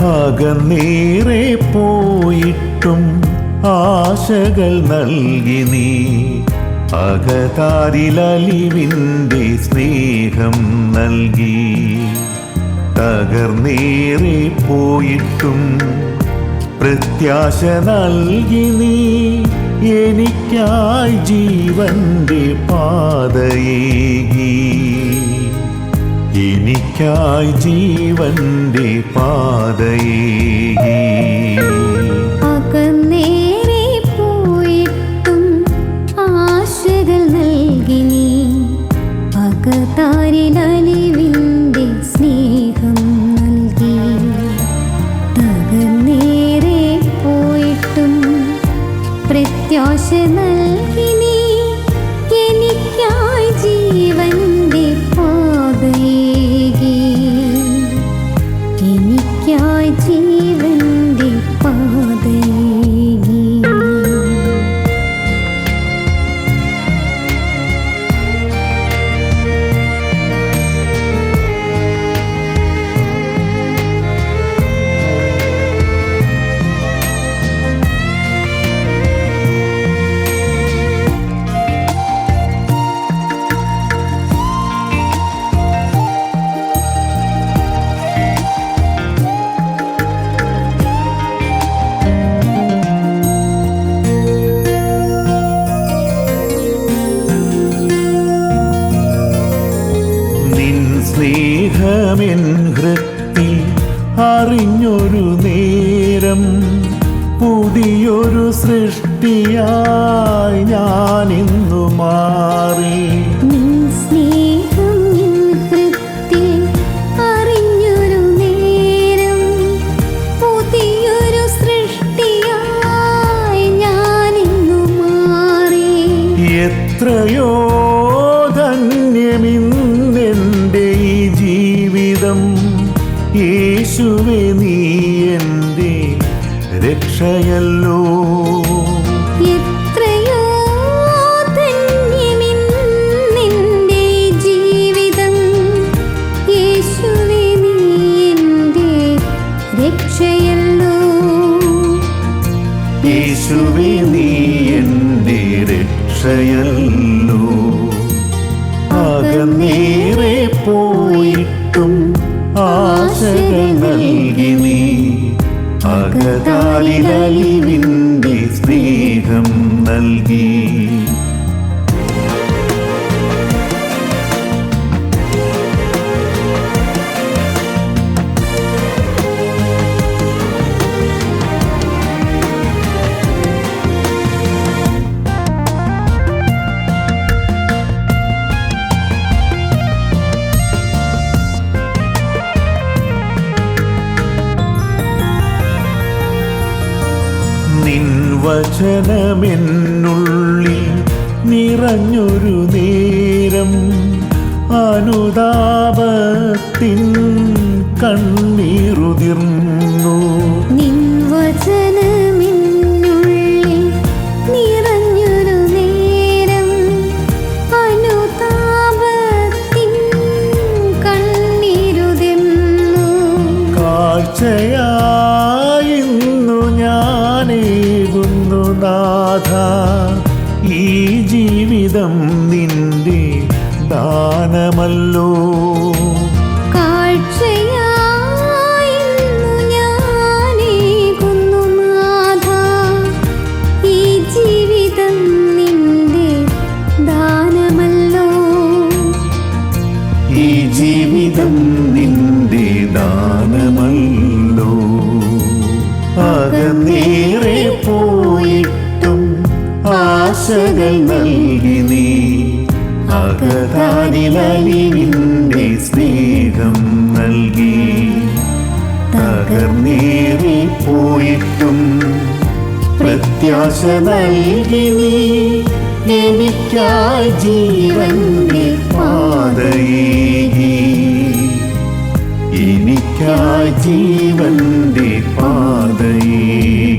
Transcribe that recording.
അകന്നേറെ പോയിട്ടും ആശകൾ നൽകി നീ അകതാരിലലിവിൻ്റെ സ്നേഹം നൽകി. തകർന്നേറെ പോയിട്ടും പ്രത്യാശ നൽകി നീ എനിക്കായി ജീവന്റെ പാതയേകി. എനിക്കായി ജീവന്റെ പാതയേകി. അകന്നേറെ പോയിട്ടും ആശകൾ നൽകി നീ അകതാരിലലിവിൻ്റെ സ്നേഹം നൽകി. തകർന്നേറെ പോയിട്ടും പ്രത്യാശ നൽകി നീ എനിക്കായി ജീവന്റെ പാതയേകി. എനിക്കായി ജീവന്റെ പാതയേകി. സ്നേഹമെൻ ഹൃത്തിൽ അറിഞ്ഞൊരു നേരം പുതിയൊരു സൃഷ്ടിയായി ഞാനിന്നു മാറി. നിൻ സ്നേഹം എൻ ഹൃത്തിൽ അറിഞ്ഞൊരു നേരം പുതിയൊരു സൃഷ്ടിയായി ഞാനിന്നു മാറി. എത്രയോ ധന്യമിന്നെൻ്റെ ഈ ജീവിതം, യേശുവേ നീ എൻ്റെ രക്ഷയല്ലോ. എത്രയോ ധന്യമിന്നെൻ്റെ ജീവിതം, യേശുവേ നീ എൻ്റെ രക്ഷയല്ലോ. യേശുവേ നീ എൻ്റെ രക്ഷയല്ലോ. അകന്നേറെ പോയിട്ടും ആശകൾ നൽകി നീ അകതാരിലലിവിൻ്റെ സ്നേഹം നൽകി. നിൻ വചനമെന്നുള്ളിൽ നിറഞ്ഞൊരു നേരം അനുതാപത്തിൻ കണ്ണീറുതിർന്നു. നിൻ വചനമെന്നുള്ളിൽ നിറഞ്ഞൊരു നേരം അനുതാപത്തിൻ കണ്ണീരുതിർന്നു. കാഴ്ചയായിന്നു ഞാനേകുന്നു നാഥ ഈ ജീവിതം നിന്റെ ദാനമല്ലോ. കാഴ്ചയായിന്നു ഞാനേകുന്നു നാഥ ഈ ജീവിതം നിന്റെ ദാനമല്ലോ. ഈ ജീവിതം നിന്റെ ദാനമല്ലോ. അകന്നേറെ പോയിട്ടും ആശകൾ നൽകി നീ അകതാരിലലിവിൻ്റെ സ്നേഹം നൽകി. തകർന്നേറെ പോയിട്ടും പ്രത്യാശ നൽകി നീ എനിക്കായി ജീവന്റെ പാതയേകി. എനിക്കായി ജീവന്റെ പാതയേകി.